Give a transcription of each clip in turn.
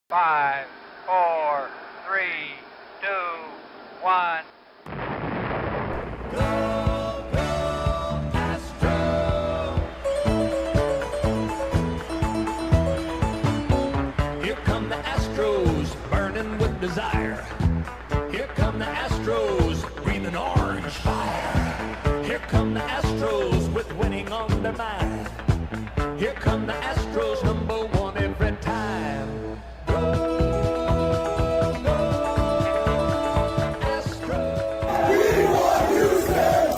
5, 4, 3, 2, 1. Here come the Astros, burning with desire. Here come the Astros, breathing orange fire. Here come the Astros, with winning on their mind. Here come the Astros, number one every time. Go, go, Astros. We want Houston!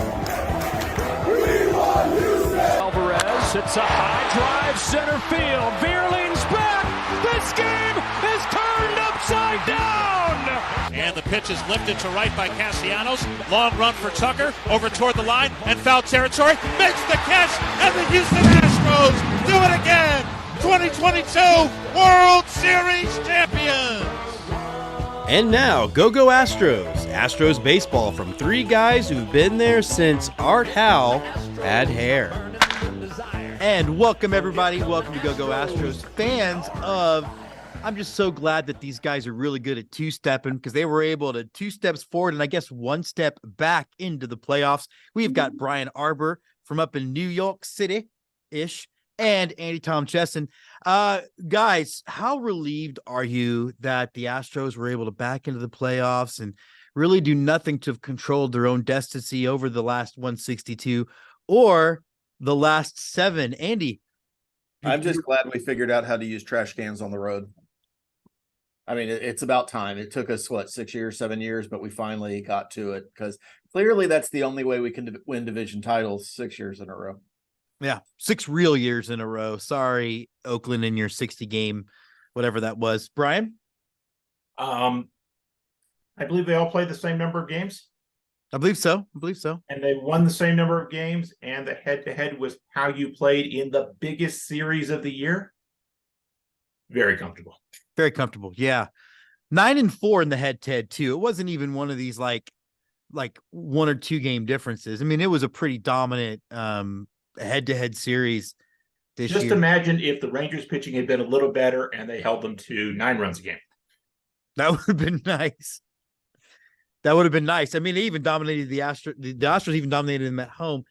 We want Houston! Alvarez hits a high drive, center field. Veerling's back! This game is turned upside down! And the pitch is lifted to right by Castellanos. Long run for Tucker, over toward the line, and foul territory. Makes the catch, and the Houston Astros do it again! 2022 World Series champions! And now, Go Astros. Astros baseball from three guys who've been there since Art Howe had hair. And welcome, everybody. Welcome to Go Astros. Fans of, I'm just so glad that these guys are really good at two-stepping because they were able to 2 steps forward and I guess 1 step back into the playoffs. We've got Brian Arbor from up in New York City-ish and Andy Tom Chesson. Guys, how relieved are you that the Astros were able to back into the playoffs and really do nothing to have controlled their own destiny over the last 162 or the last 7? Andy? I'm just glad we figured out how to use trash cans on the road. I mean, it's about time. It took us, 6 years, 7 years, but we finally got to it because clearly that's the only way we can win division titles 6 years in a row. Yeah, 6 real years in a row. Sorry, Oakland, in your 60 game, whatever that was. Brian? I believe they all played the same number of games. I believe so. And they won the same number of games, and the head-to-head was how you played in the biggest series of the year. Very comfortable. Very comfortable, yeah. 9-4 in the head-to-head, too. It wasn't even one of these, like 1 or 2 game differences. I mean, it was a pretty dominant head-to-head series this year. Just imagine if the Rangers pitching had been a little better and they held them to 9 runs a game. That would have been nice. That would have been nice. I mean, they even dominated the Astros. The Astros even dominated them at home.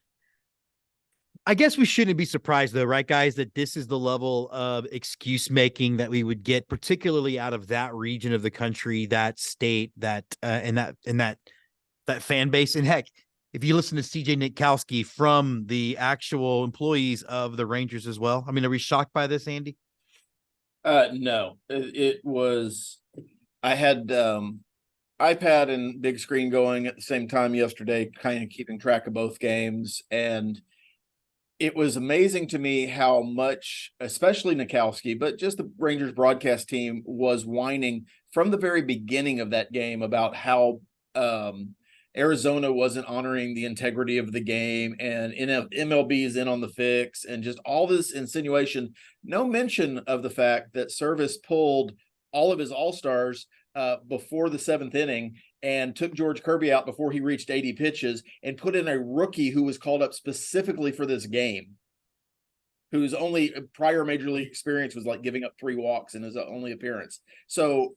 I guess we shouldn't be surprised, though, right, guys, that this is the level of excuse making that we would get, particularly out of that region of the country, that state, that that fan base. And heck, if you listen to CJ Nitkowski from the actual employees of the Rangers as well, I mean, are we shocked by this, Andy? No, it was. I had iPad and big screen going at the same time yesterday, kind of keeping track of both games. And it was amazing to me how much, especially Nitkowski, but just the Rangers broadcast team was whining from the very beginning of that game about how Arizona wasn't honoring the integrity of the game and MLB is in on the fix and just all this insinuation. No mention of the fact that Service pulled all of his all-stars before the 7th inning and took George Kirby out before he reached 80 pitches and put in a rookie who was called up specifically for this game, whose only prior major league experience was giving up 3 walks in his only appearance. So,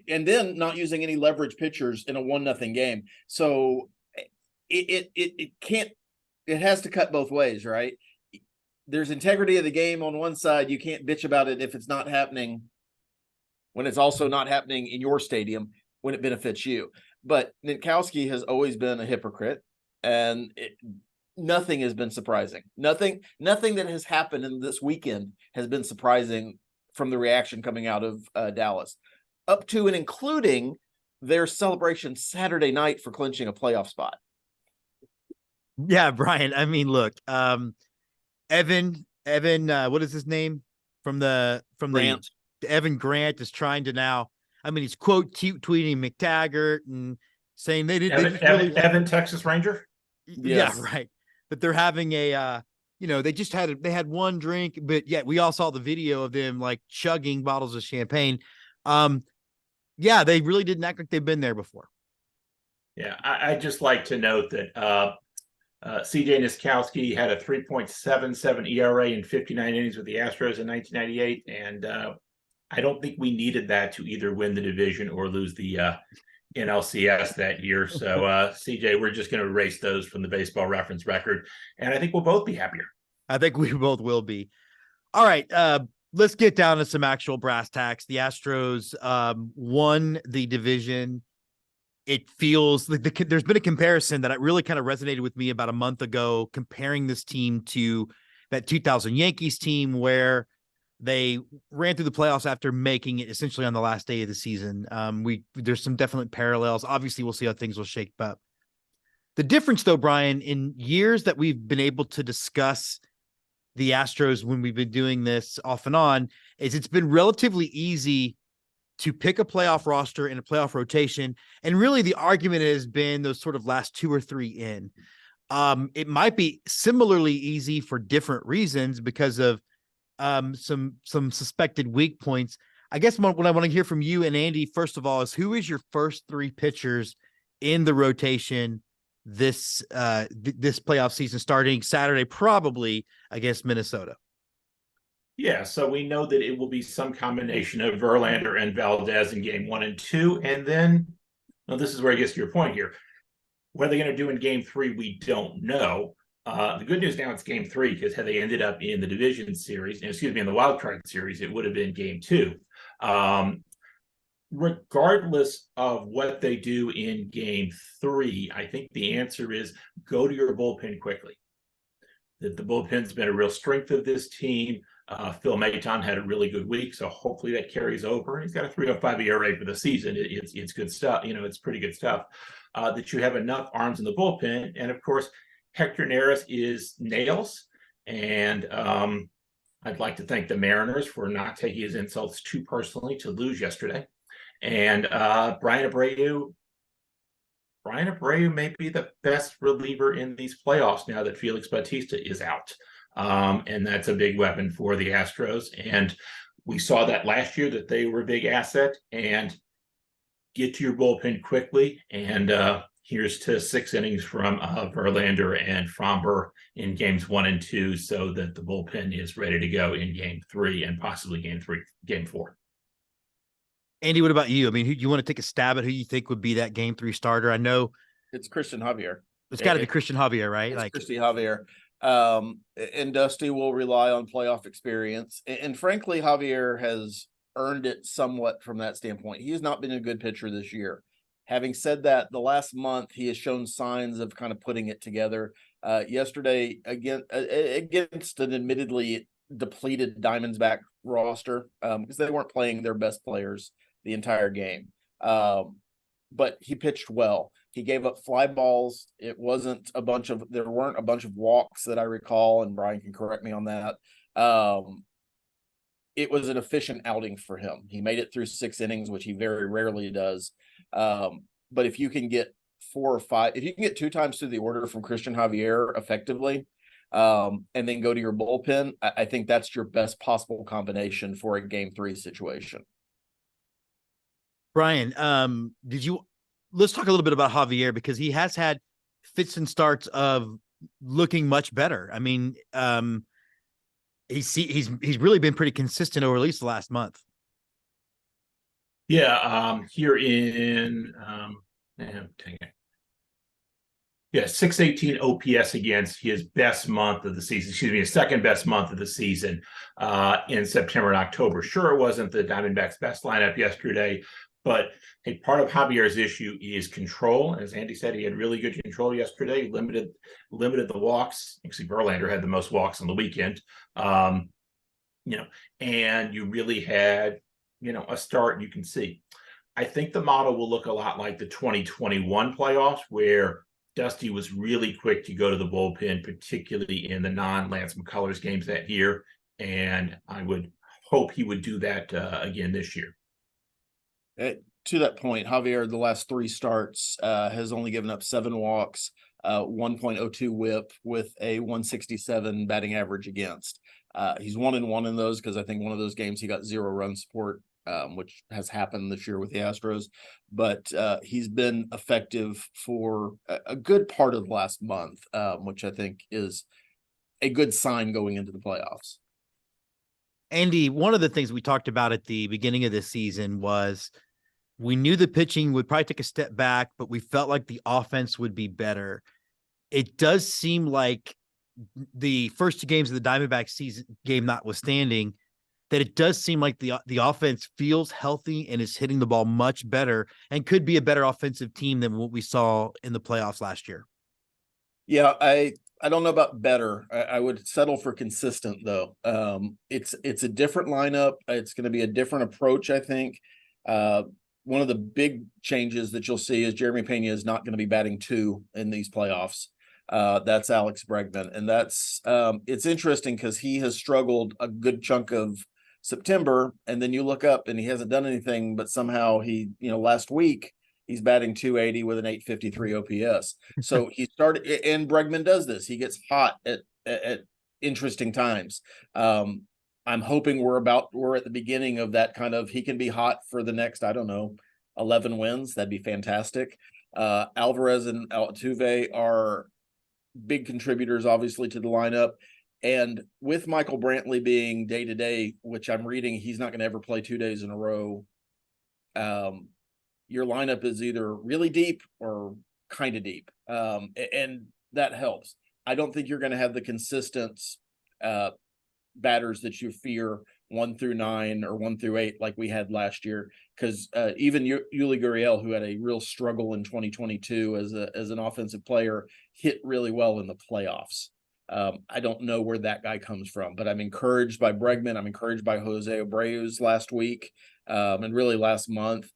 and then not using any leverage pitchers in a 1-0 game. So it can't, it has to cut both ways, right? There's integrity of the game on one side. You can't bitch about it if it's not happening when it's also not happening in your stadium when it benefits you. But Nitkowski has always been a hypocrite, and nothing has been surprising. Nothing that has happened in this weekend has been surprising from the reaction coming out of Dallas, up to and including their celebration Saturday night for clinching a playoff spot. Yeah, Brian. I mean, look, Evan, what is his name from Grant. Evan Grant is trying to now. I mean, he's tweeting McTaggart and saying they didn't. Evan, Texas Ranger. Yes. Yeah, right. But they're having a, they had 1 drink, but yet we all saw the video of them chugging bottles of champagne. Yeah, they really didn't act like they've been there before. Yeah, I just like to note that CJ Nitkowski had a 3.77 ERA in 59 innings with the Astros in 1998, and I don't think we needed that to either win the division or lose the NLCS that year. So, CJ, we're just going to erase those from the baseball reference record. And I think we'll both be happier. I think we both will be. All right. Let's get down to some actual brass tacks. The Astros won the division. It feels like there's been a comparison that really kind of resonated with me about a month ago, comparing this team to that 2000 Yankees team where they ran through the playoffs after making it essentially on the last day of the season. There's some definite parallels. Obviously, we'll see how things will shape up. The difference, though, Brian, in years that we've been able to discuss the Astros when we've been doing this off and on, is it's been relatively easy to pick a playoff roster and a playoff rotation. And really the argument has been those sort of last 2 or 3 in. It might be similarly easy for different reasons because of some suspected weak points. I guess what I want to hear from you and Andy, first of all, is who is your first 3 pitchers in the rotation this playoff season, starting Saturday, probably against Minnesota? Yeah, so we know that it will be some combination of Verlander and Valdez in game 1 and 2. And then, well, this is where I guess to your point here. What are they going to do in game 3? We don't know. The good news now it's game 3, because had they ended up in the division series, in the wild card series, it would have been game 2. Regardless of what they do in game 3, I think the answer is go to your bullpen quickly. That the bullpen's been a real strength of this team. Phil Maton had a really good week, so hopefully that carries over. He's got a 3.05 ERA for the season. It's good stuff. It's pretty good stuff. That you have enough arms in the bullpen, and of course, Hector Neris is nails. And I'd like to thank the Mariners for not taking his insults too personally to lose yesterday. And Brian Abreu may be the best reliever in these playoffs now that Felix Bautista is out. And that's a big weapon for the Astros. And we saw that last year that they were a big asset. And get to your bullpen quickly. And here's to 6 innings from Verlander and Fromber in games 1 and 2, so that the bullpen is ready to go in game 3 and possibly game 4. Andy, what about you? I mean, you want to take a stab at who you think would be that game 3 starter? I know It's Christian Javier. It's got to be Christian Javier, right? It's Christian Javier. And Dusty will rely on playoff experience. And frankly, Javier has earned it somewhat from that standpoint. He has not been a good pitcher this year. Having said that, the last month he has shown signs of kind of putting it together. Yesterday, again, against an admittedly depleted Diamondback roster, because they weren't playing their best players the entire game. But he pitched well. He gave up fly balls. There weren't a bunch of walks that I recall, and Brian can correct me on that. It was an efficient outing for him. He made it through 6 innings, which he very rarely does. But if you can get 4 or 5, if you can get 2 times through the order from Christian Javier effectively, and then go to your bullpen, I think that's your best possible combination for a game 3 situation. Brian, let's talk a little bit about Javier, because he has had fits and starts of looking much better. I mean, he's really been pretty consistent over at least the last month. Yeah, here in 618 OPS against his best month of the season. His second best month of the season in September and October. Sure, it wasn't the Diamondbacks' best lineup yesterday, but a part of Javier's issue is control. As Andy said, he had really good control yesterday. Limited the walks. Actually, Verlander had the most walks on the weekend. And you really had a start you can see. I think the model will look a lot like the 2021 playoffs, where Dusty was really quick to go to the bullpen, particularly in the non-Lance McCullers games that year. And I would hope he would do that again this year. To that point, Javier, the last 3 starts, has only given up 7 walks, 1.02 whip with a 167 batting average against. He's 1-1 in those, because I think one of those games he got 0 run support, which has happened this year with the Astros. But he's been effective for a good part of the last month, which I think is a good sign going into the playoffs. Andy, one of the things we talked about at the beginning of this season was we knew the pitching would probably take a step back, but we felt like the offense would be better. It does seem like the first two games of the Diamondback season game notwithstanding, that it does seem like the offense feels healthy and is hitting the ball much better and could be a better offensive team than what we saw in the playoffs last year. Yeah, I don't know about better. I would settle for consistent though. It's a different lineup. It's going to be a different approach, I think. One of the big changes that you'll see is Jeremy Pena is not going to be batting 2 in these playoffs. That's Alex Bregman, and that's it's interesting because he has struggled a good chunk of September, and then you look up and he hasn't done anything, but somehow last week he's batting 280 with an 853 OPS. So he started, and Bregman does this. He gets hot at interesting times. I'm hoping we're at the beginning of that kind of, he can be hot for the next, 11 wins. That'd be fantastic. Alvarez and Altuve are big contributors, obviously, to the lineup. And with Michael Brantley being day-to-day, which I'm reading, he's not going to ever play 2 days in a row. Your lineup is either really deep or kind of deep. And that helps. I don't think you're going to have the consistent batters that you fear 1 through 9 or 1 through 8 like we had last year, because even Yuli Gurriel, who had a real struggle in 2022 as an offensive player, hit really well in the playoffs. I don't know where that guy comes from, but I'm encouraged by Bregman. I'm encouraged by Jose Abreu's last week and really last month.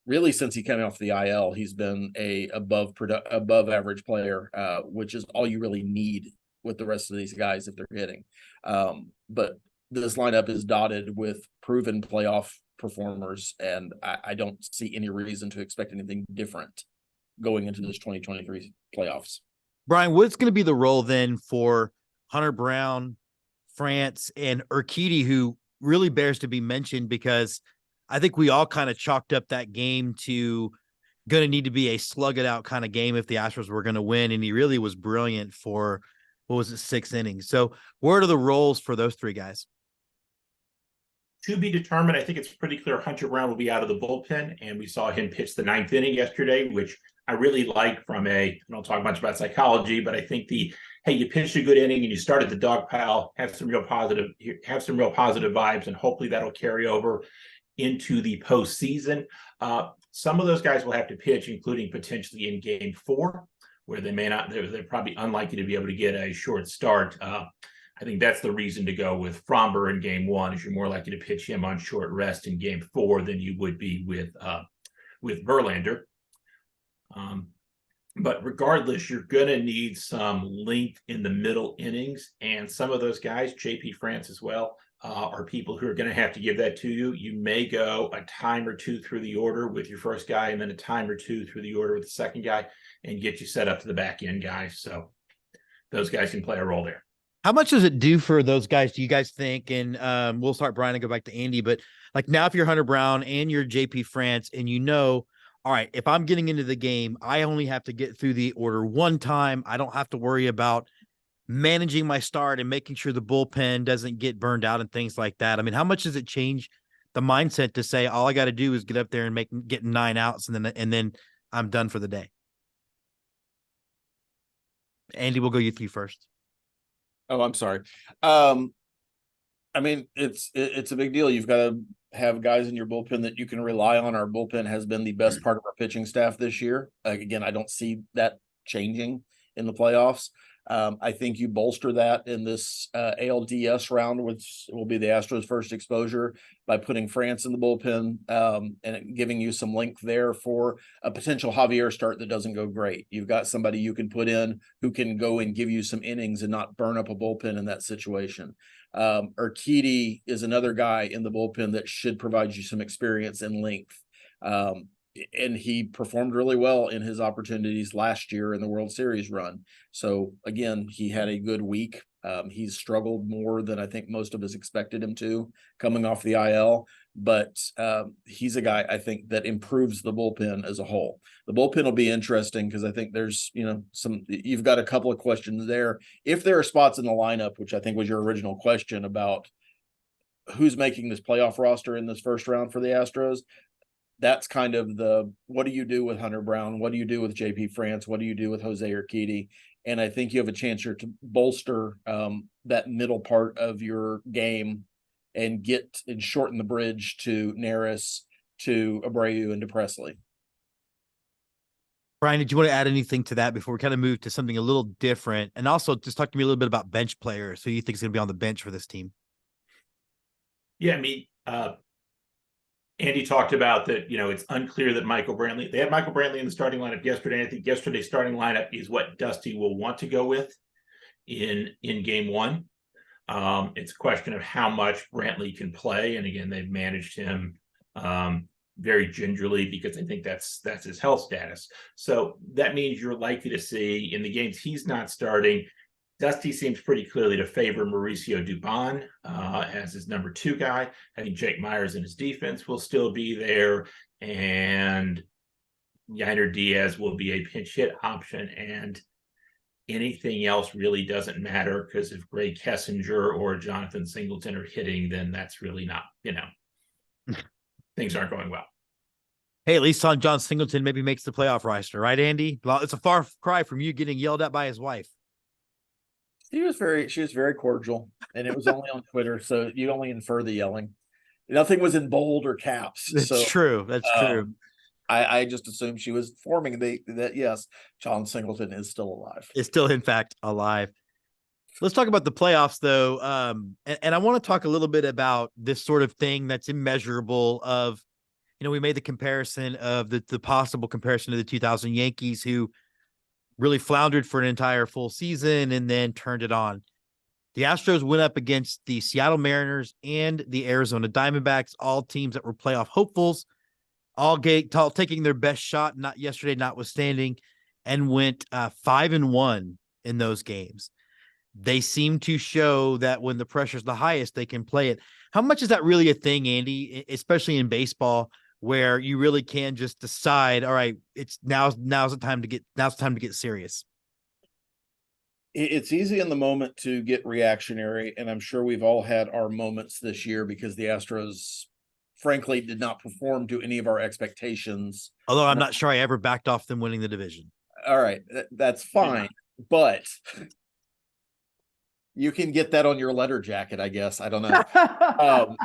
Really, since he came off the IL, he's been a above average player, which is all you really need with the rest of these guys if they're hitting. But this lineup is dotted with proven playoff performers, and I don't see any reason to expect anything different going into this 2023 playoffs. Brian, what's going to be the role then for Hunter Brown, France, and Urquidy, who really bears to be mentioned because I think we all kind of chalked up that game to going to need to be a slug it out kind of game if the Astros were going to win. And he really was brilliant for, 6 innings. So what are the roles for those 3 guys? To be determined. I think it's pretty clear Hunter Brown will be out of the bullpen, and we saw him pitch the 9th inning yesterday, which I really like from I don't talk much about psychology, but I think you pitched a good inning and you started the dog pile, have some real positive vibes, and hopefully that'll carry over into the postseason. Some of those guys will have to pitch, including potentially in game 4, where they're probably unlikely to be able to get a short start. I think that's the reason to go with Fromber in game 1, is you're more likely to pitch him on short rest in game 4 than you would be with Verlander. But regardless, you're going to need some length in the middle innings, and some of those guys, JP France as well, are people who are going to have to give that to you. You may go a time or 2 through the order with your first guy, and then a time or 2 through the order with the second guy, and get you set up to the back end guys. So those guys can play a role there. How much does it do for those guys, do you guys think? And we'll start Brian and go back to Andy, but like now if you're Hunter Brown and you're JP France and all right, if I'm getting into the game, I only have to get through the order 1 time. I don't have to worry about managing my start and making sure the bullpen doesn't get burned out and things like that. I mean, how much does it change the mindset to say, all I got to do is get up there and get 9 outs and then I'm done for the day? Andy, we'll go you 3 first. Oh, I'm sorry. I mean, it's a big deal. You've got to have guys in your bullpen that you can rely on. Our bullpen has been the best part of our pitching staff this year. Again, I don't see that changing in the playoffs. I think you bolster that in this ALDS round, which will be the Astros' first exposure, by putting France in the bullpen and giving you some length there for a potential Javier start that doesn't go great. You've got somebody you can put in who can go and give you some innings and not burn up a bullpen in that situation. Urquidy is another guy in the bullpen that should provide you some experience and length. And he performed really well in his opportunities last year in the World Series run. So again, he had a good week. He's struggled more than I think most of us expected him to coming off the IL, but he's a guy I think that improves the bullpen as a whole. The bullpen will be interesting because I think there's, you've got a couple of questions there. If there are spots in the lineup, which I think was your original question about who's making this playoff roster in this first round for the Astros, that's kind of what do you do with Hunter Brown? What do you do with JP France? What do you do with Jose Urquidy? And I think you have a chance here to bolster that middle part of your game and shorten the bridge to Neris, to Abreu, and to Presley. Brian, did you want to add anything to that before we kind of move to something a little different? And also just talk to me a little bit about bench players. Who you think is going to be on the bench for this team? Yeah, I mean, Andy talked about that, it's unclear that they had Michael Brantley in the starting lineup yesterday. And I think yesterday's starting lineup is what Dusty will want to go with in game one. It's a question of how much Brantley can play. And again, they've managed him very gingerly because I think that's his health status. So that means you're likely to see in the games he's not starting, Dusty seems pretty clearly to favor Mauricio Dubon as his number 2 guy. I think Jake Myers in his defense will still be there, and Yainer Diaz will be a pinch hit option, and anything else really doesn't matter because if Greg Kessinger or Jonathan Singleton are hitting, then that's really not, things aren't going well. Hey, at least on John Singleton maybe makes the playoff roster, right, Andy? Well, it's a far cry from you getting yelled at by his wife. She was very cordial, and it was only on Twitter, so you only infer the yelling. Nothing was in bold or caps. That's true. That's true. I just assumed she was forming that yes, John Singleton is still alive. Is still, in fact, alive. Let's talk about the playoffs, though. And I want to talk a little bit about this sort of thing that's immeasurable of, we made the comparison of the possible comparison to the 2000 Yankees, who really floundered for an entire full season and then turned it on. The Astros went up against the Seattle Mariners and the Arizona Diamondbacks, all teams that were playoff hopefuls, all taking their best shot, not yesterday notwithstanding, and went 5-1 in those games. They seem to show that when the pressure's the highest, they can play it. How much is that really a thing, Andy, especially in baseball, where you really can just decide, all right, it's now's the time to get serious? It's easy in the moment to get reactionary, and I'm sure we've all had our moments this year because the Astros, frankly, did not perform to any of our expectations. Although I'm not sure I ever backed off them winning the division. All right, that's fine, but you can get that on your letter jacket, I guess. I don't know.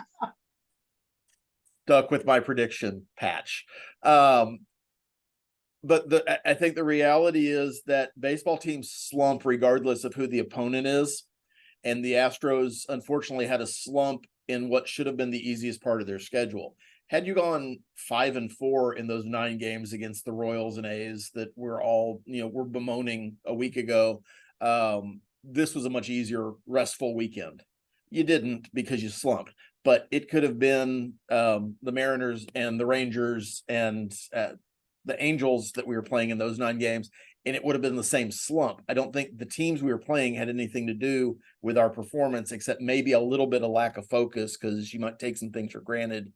Stuck with my prediction patch. But I think the reality is that baseball teams slump regardless of who the opponent is. And the Astros, unfortunately, had a slump in what should have been the easiest part of their schedule. Had you gone 5-4 in those 9 games against the Royals and A's that we're all, we're bemoaning a week ago, this was a much easier, restful weekend. You didn't because you slumped. But it could have been the Mariners and the Rangers and the Angels that we were playing in those 9 games, and it would have been the same slump. I don't think the teams we were playing had anything to do with our performance, except maybe a little bit of lack of focus because you might take some things for granted,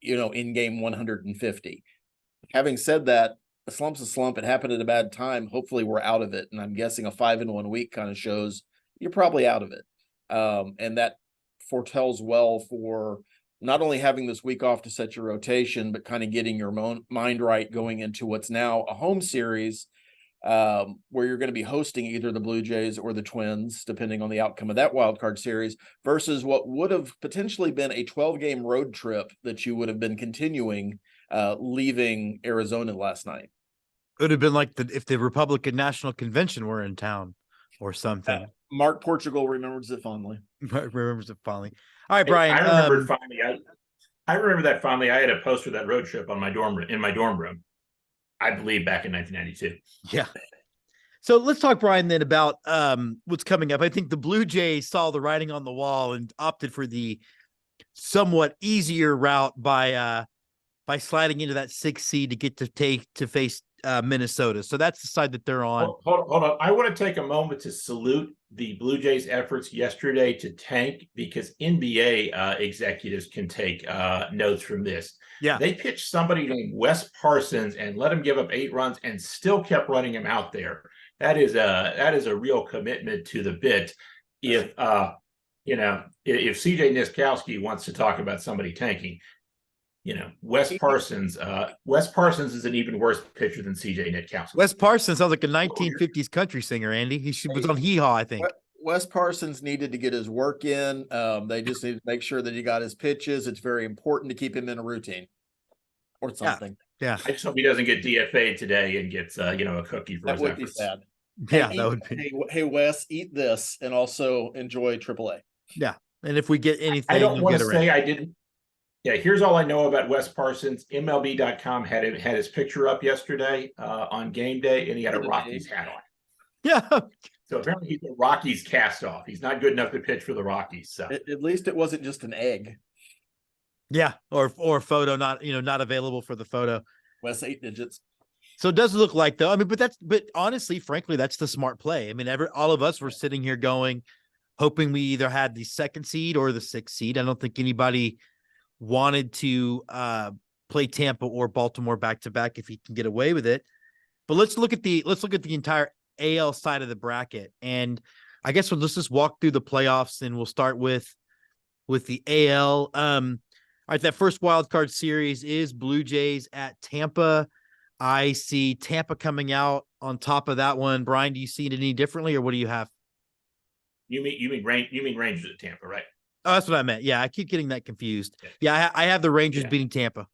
in game 150. Having said that, a slump's a slump. It happened at a bad time. Hopefully we're out of it, and I'm guessing a 5-1 week kind of shows you're probably out of it. And that foretells well for not only having this week off to set your rotation, but kind of getting your mind right going into what's now a home series where you're going to be hosting either the Blue Jays or the Twins, depending on the outcome of that wild card series, versus what would have potentially been a 12-game road trip that you would have been continuing leaving Arizona last night. It would have been like if the Republican National Convention were in town or something. Mark Portugal remembers it fondly. All right, Brian. I remember it fondly. I remember that fondly. I had a poster of that road trip on in my dorm room, I believe back in 1992. Yeah. So let's talk, Brian, then about what's coming up. I think the Blue Jays saw the writing on the wall and opted for the somewhat easier route by sliding into that 6th seed to get to face Minnesota. So that's the side that they're on. Hold on. I want to take a moment to salute the Blue Jays' efforts yesterday to tank, because NBA executives can take notes from this. Yeah. They pitched somebody named Wes Parsons and let him give up 8 runs and still kept running him out there. That is a real commitment to the bit. If if CJ Niskowski wants to talk about somebody tanking, Wes Parsons is an even worse pitcher than CJ Nitkowski. Wes Parsons sounds like a 1950s country singer, Andy. Was on Hee Haw, I think. Wes Parsons needed to get his work in. They just need to make sure that he got his pitches. It's very important to keep him in a routine or something. Yeah. I just hope he doesn't get DFA'd today and gets a cookie for that his would efforts. be sad. Yeah, that would be. Hey, Wes, eat this and also enjoy AAA. Yeah, and if we get anything, I don't want to say I didn't. Yeah, here's all I know about Wes Parsons. MLB.com had his picture up yesterday on game day, and he had a Rockies hat on. Yeah. So apparently he's a Rockies cast off. He's not good enough to pitch for the Rockies. So at least it wasn't just an egg. Yeah, or photo not available for the photo. Wes 8 digits. So it does look like, though. I mean, but honestly, frankly, that's the smart play. I mean, all of us were sitting here hoping we either had the 2nd seed or the 6th seed. I don't think anybody wanted to play Tampa or Baltimore back to back if he can get away with it. But let's look at the entire AL side of the bracket, and I guess let's just walk through the playoffs, and we'll start with the AL. All right, that first wild card series is Blue Jays at Tampa. I see Tampa coming out on top of that one. Brian, do you see it any differently, or what do you have? You mean Rangers at Tampa, right? Oh, that's what I meant. Yeah, I keep getting that confused. Yeah, I have the Rangers beating Tampa.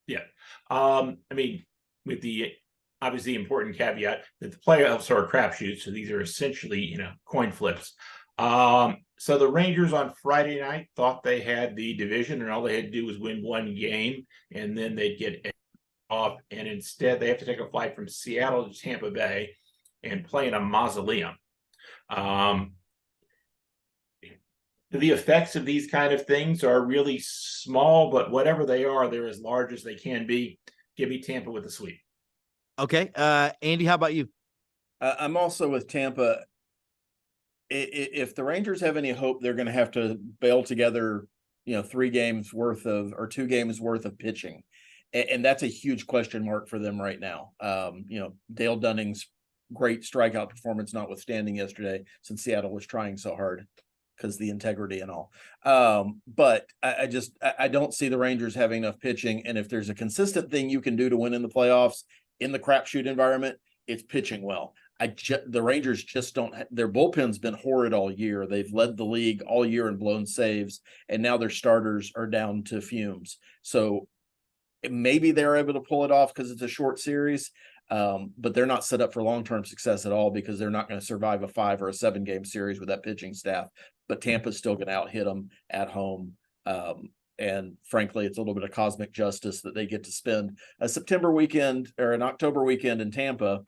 Yeah. I mean, with the obviously important caveat that the playoffs are a crapshoot, so these are essentially, coin flips. So the Rangers on Friday night thought they had the division, and all they had to do was win one game, and then they'd get off. And instead, they have to take a flight from Seattle to Tampa Bay and play in a mausoleum. The effects of these kind of things are really small, but whatever they are, they're as large as they can be. Give me Tampa with a sweep. Okay. Andy, how about you? I'm also with Tampa. If the Rangers have any hope, they're going to have to bail together, 2 games worth of pitching. And that's a huge question mark for them right now. Dale Dunning's great strikeout performance notwithstanding yesterday, since Seattle was trying so hard because the integrity and all. But I don't see the Rangers having enough pitching. And if there's a consistent thing you can do to win in the playoffs in the crapshoot environment, it's pitching well. The Rangers just don't. Their bullpen's been horrid all year. They've led the league all year in blown saves, and now their starters are down to fumes. So maybe they're able to pull it off because it's a short series, but they're not set up for long-term success at all because they're not going to survive a 5 or a 7 game series with that pitching staff. But Tampa's still going to out-hit them at home. And frankly, it's a little bit of cosmic justice that they get to spend a September weekend or an October weekend in Tampa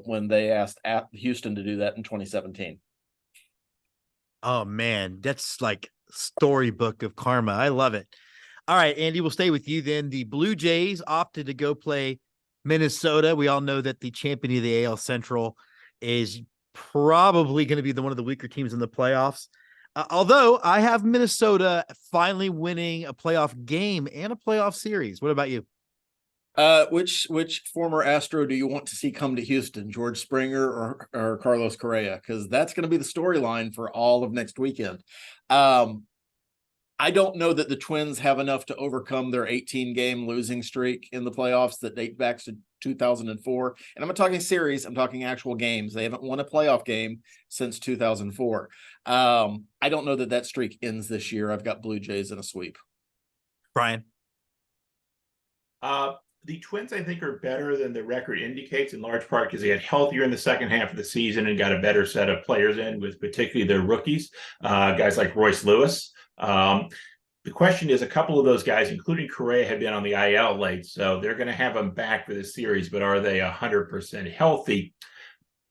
when they asked Houston to do that in 2017. Oh, man, that's like storybook of karma. I love it. All right, Andy, we'll stay with you then. The Blue Jays opted to go play Minnesota. We all know that the champion of the AL Central is probably going to be one of the weaker teams in the playoffs. Although I have Minnesota finally winning a playoff game and a playoff series. What about you? Which former Astro do you want to see come to Houston, George Springer or Carlos Correa? Because that's going to be the storyline for all of next weekend. I don't know that the Twins have enough to overcome their 18-game losing streak in the playoffs that date back to 2004. And I'm not talking series, I'm talking actual games. They haven't won a playoff game since 2004. I don't know that streak ends this year. I've got Blue Jays in a sweep. Brian? The Twins, I think, are better than the record indicates, in large part because they had healthier in the second half of the season and got a better set of players in, with particularly their rookies, guys like Royce Lewis. The question is, a couple of those guys, including Correa, have been on the IL late, so they're going to have them back for this series, but are they 100% healthy?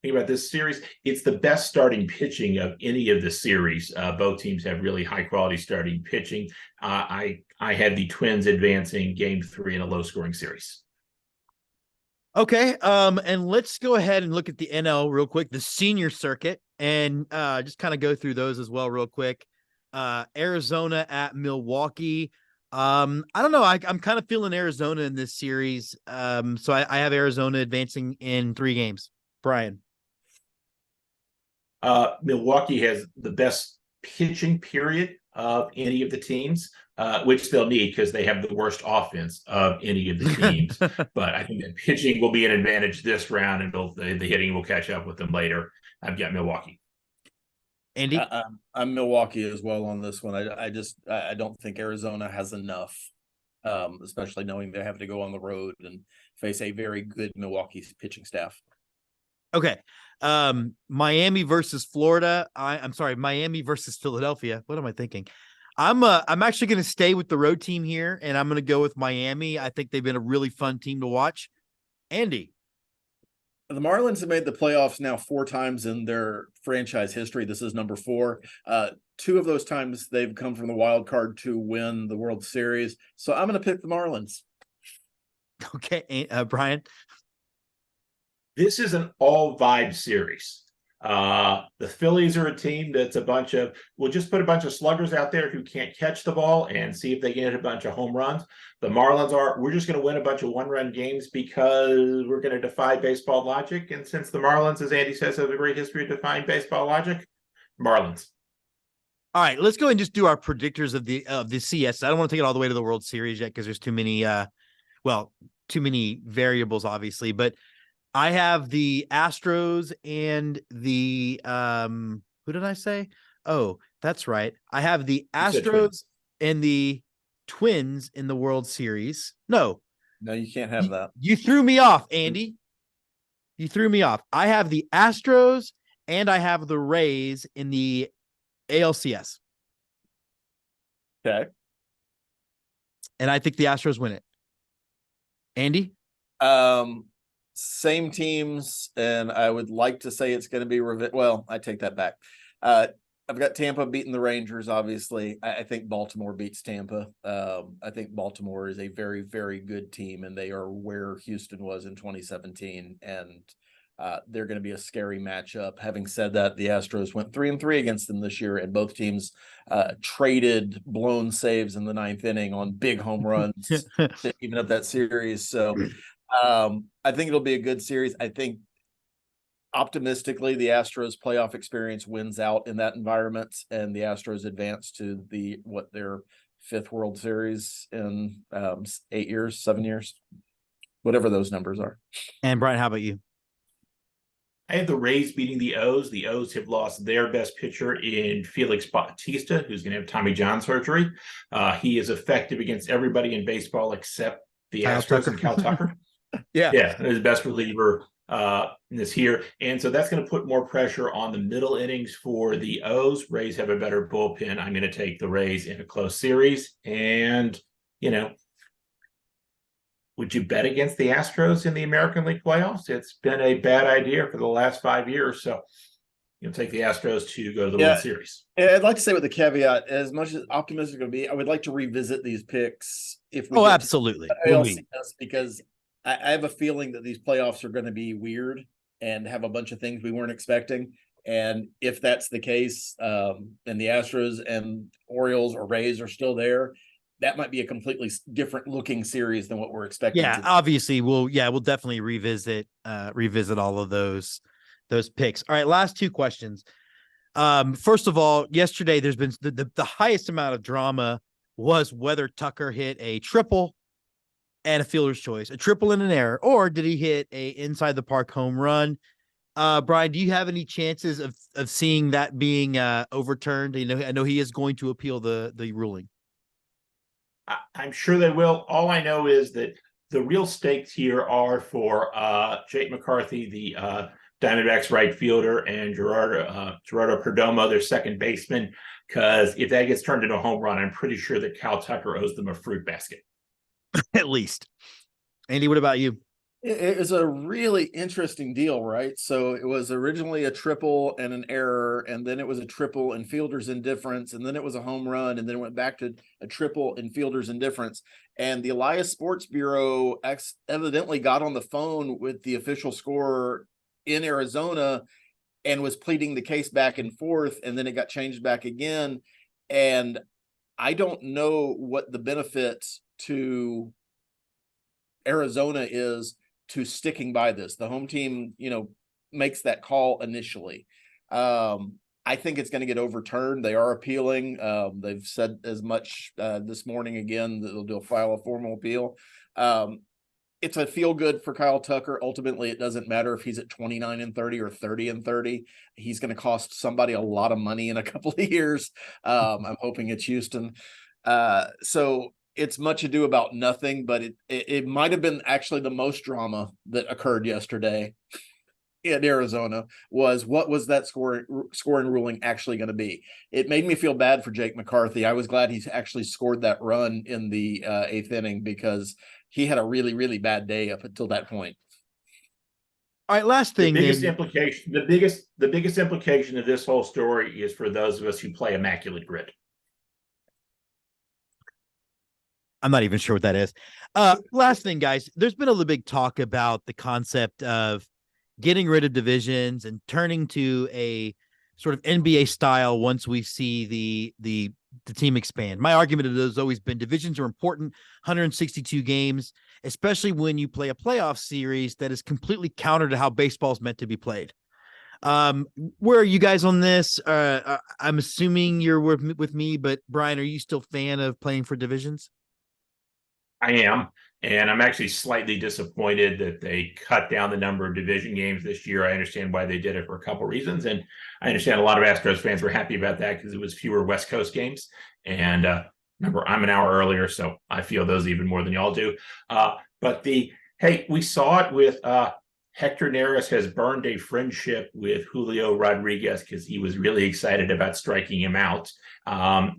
Think about this series. It's the best starting pitching of any of the series. Both teams have really high-quality starting pitching. I had the Twins advancing Game 3 in a low-scoring series. Okay, and let's go ahead and look at the NL real quick, the senior circuit, and just kind of go through those as well real quick. Arizona at Milwaukee. I don't know. I'm kind of feeling Arizona in this series. So I have Arizona advancing in 3 games. Brian? Milwaukee has the best pitching period of any of the teams, which they'll need because they have the worst offense of any of the teams. But I think that pitching will be an advantage this round, and the hitting will catch up with them later. I've got Milwaukee. Andy? I'm Milwaukee as well on this one. I don't think Arizona has enough, especially knowing they have to go on the road and face a very good Milwaukee pitching staff. Okay. Miami versus Florida. I'm sorry, Miami versus Philadelphia. What am I thinking? I'm actually going to stay with the road team here, and I'm going to go with Miami. I think they've been a really fun team to watch. Andy? The Marlins have made the playoffs now 4 times in their franchise history. This is number 4. 2 of those times they've come from the wild card to win the World Series. So I'm going to pick the Marlins. Okay, Brian? This is an all vibe series. The Phillies are a team that's we'll just put a bunch of sluggers out there who can't catch the ball and see if they can hit a bunch of home runs. The Marlins we're just going to win a bunch of 1-run games because we're going to defy baseball logic. And since the Marlins, as Andy says, have a great history of defying baseball logic, Marlins. All right, let's go and just do our predictors of the CS. I don't want to take it all the way to the World Series yet because there's too many variables, obviously. But I have the Astros and the who did I say? Oh, that's right. I have the Astros and the Twins in the World Series. No, you can't have that. You threw me off, Andy. You threw me off. I have the Astros and I have the Rays in the ALCS. Okay. And I think the Astros win it. Andy? Same teams, and I would like to say it's going to be well, I take that back. I've got Tampa beating the Rangers, obviously. I think Baltimore beats Tampa. I think Baltimore is a very, very good team, and they are where Houston was in 2017, and they're going to be a scary matchup. Having said that, the Astros went 3-3 against them this year, and both teams traded blown saves in the 9th inning on big home runs to even up that series. So I think it'll be a good series. I think optimistically, the Astros playoff experience wins out in that environment, and the Astros advance to their 5th World Series in 8 years, 7 years, whatever those numbers are. And Brian, how about you? I have the Rays beating the O's. The O's have lost their best pitcher in Felix Bautista, who's going to have Tommy John surgery. He is effective against everybody in baseball except the Astros and Cal Tucker. Yeah, his best reliever this year. And so that's going to put more pressure on the middle innings for the O's. Rays have a better bullpen. I'm going to take the Rays in a close series. And, would you bet against the Astros in the American League playoffs? It's been a bad idea for the last 5 years. So you'll take the Astros to go to the World Series. I'd like to say with the caveat, as much as optimistic going to be, I would like to revisit these picks if we absolutely. Because I have a feeling that these playoffs are going to be weird and have a bunch of things we weren't expecting. And if that's the case, and the Astros and Orioles or Rays are still there, that might be a completely different looking series than what we're expecting. Yeah, obviously we'll definitely revisit all of those picks. All right, last 2 questions. First of all, yesterday there's been the highest amount of drama was whether Tucker hit a triple and a fielder's choice, a triple and an error, or did he hit a inside the park home run? Brian, do you have any chances of seeing that being overturned? I know he is going to appeal the ruling. I'm sure they will. All I know is that the real stakes here are for Jake McCarthy, the Diamondbacks right fielder, and Gerardo Perdomo, their second baseman, because if that gets turned into a home run, I'm pretty sure that Cal Tucker owes them a fruit basket. At least. Andy, what about you? It was a really interesting deal, right? So it was originally a triple and an error, and then it was a triple and fielder's indifference, and then it was a home run, and then it went back to a triple and fielder's indifference. And the Elias Sports Bureau evidently got on the phone with the official scorer in Arizona and was pleading the case back and forth, and then it got changed back again. And I don't know what the benefit to Arizona is to sticking by this. The home team, makes that call initially. I think it's going to get overturned. They are appealing. They've said as much this morning again that they'll file a formal appeal. It's a feel good for Kyle Tucker. Ultimately, it doesn't matter if he's at 29-30 or 30-30. He's going to cost somebody a lot of money in a couple of years. I'm hoping it's Houston. So it's much ado about nothing, but it might have been actually the most drama that occurred yesterday in Arizona. What was that scoring ruling actually going to be? It made me feel bad for Jake McCarthy. I was glad he actually scored that run in the 8th inning, because he had a really, really bad day up until that point. All right, last thing. The biggest implication of this whole story is for those of us who play Immaculate Grid. I'm not even sure what that is. Last thing, guys, there's been a big talk about the concept of getting rid of divisions and turning to a sort of NBA style once we see the team expand. My argument has always been divisions are important, 162 games, especially when you play a playoff series that is completely counter to how baseball is meant to be played. Where are you guys on this? I'm assuming you're with me, but Brian, are you still a fan of playing for divisions? I am, and I'm actually slightly disappointed that they cut down the number of division games this year. I understand why they did it for a couple of reasons, and I understand a lot of Astros fans were happy about that because it was fewer West Coast games. And remember, I'm an hour earlier, so I feel those even more than y'all do. But we saw it with Hector Neris has burned a friendship with Julio Rodriguez because he was really excited about striking him out.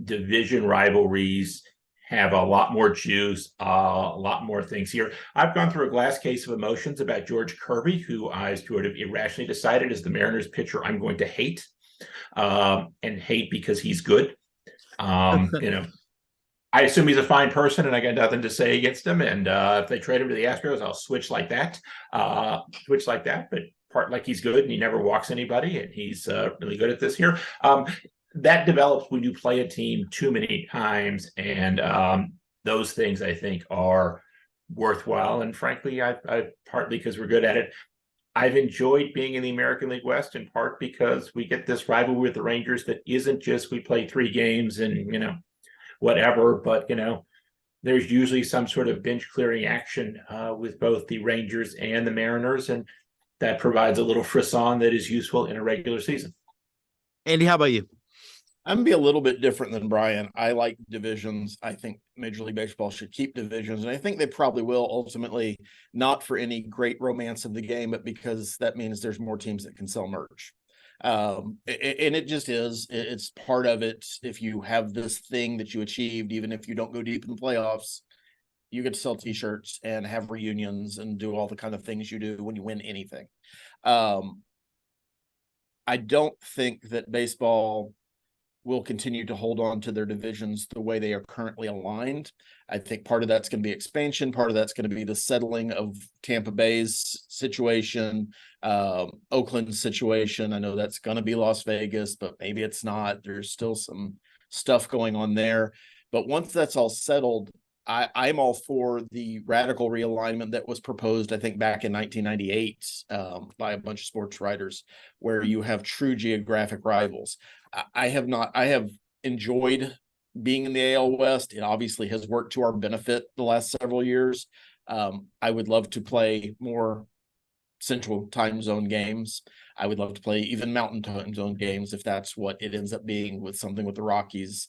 Division rivalries have a lot more juice, a lot more things here. I've gone through a glass case of emotions about George Kirby, who I sort of irrationally decided is the Mariners pitcher I'm going to hate, and hate because he's good. I assume he's a fine person, and I got nothing to say against him. And if they trade him to the Astros, I'll switch like that. But part like he's good, and he never walks anybody, and he's really good at this here. That develops when you play a team too many times, and those things I think are worthwhile. And frankly, I partly because we're good at it. I've enjoyed being in the American League West in part because we get this rivalry with the Rangers that isn't just we play 3 games and whatever, but there's usually some sort of bench clearing action with both the Rangers and the Mariners, and that provides a little frisson that is useful in a regular season. Andy, how about you? I'm gonna be a little bit different than Brian. I like divisions. I think Major League Baseball should keep divisions, and I think they probably will ultimately, not for any great romance of the game, but because that means there's more teams that can sell merch. And it just is. It's part of it. If you have this thing that you achieved, even if you don't go deep in the playoffs, you get to sell T-shirts and have reunions and do all the kind of things you do when you win anything. I don't think that baseball will continue to hold on to their divisions the way they are currently aligned. I think part of that's going to be expansion. Part of that's going to be the settling of Tampa Bay's situation, Oakland's situation. I know that's going to be Las Vegas, but maybe it's not. There's still some stuff going on there. But once that's all settled, I'm all for the radical realignment that was proposed, I think, back in 1998 by a bunch of sports writers, where you have true geographic rivals. I have enjoyed being in the AL West. It obviously has worked to our benefit the last several years. I would love to play more Central Time Zone games. I would love to play even Mountain Time Zone games if that's what it ends up being, with something with the Rockies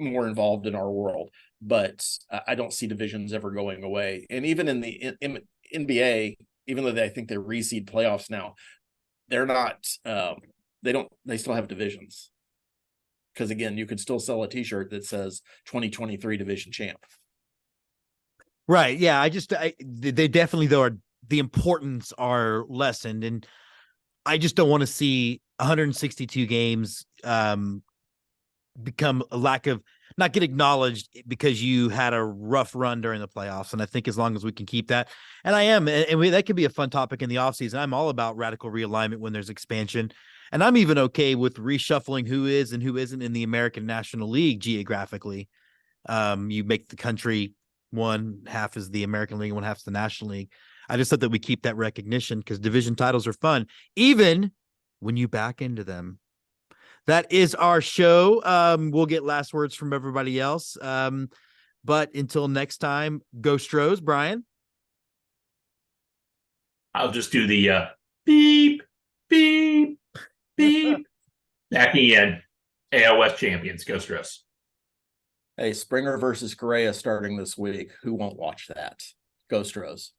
more involved in our world. But I don't see divisions ever going away. And even in the NBA, even though I think they reseed playoffs now, they're not. They still have divisions, because again, you could still sell a T-shirt that says 2023 division champ. Right. Yeah. They definitely, though, the importance are lessened, and I just don't want to see 162 games become a lack of not get acknowledged because you had a rough run during the playoffs. And I think as long as we can keep that, and that could be a fun topic in the offseason. I'm all about radical realignment when there's expansion. And I'm even okay with reshuffling who is and who isn't in the American National League geographically. You make the country one half is the American League, one half is the National League. I just thought that we keep that recognition because division titles are fun, even when you back into them That is our show. We'll get last words from everybody else. But until next time, Go Astros, Brian. I'll just do the beep, beep, beep. Backing in. AL West champions. Go Astros. Hey, Springer versus Correa starting this week. Who won't watch that? Go Astros.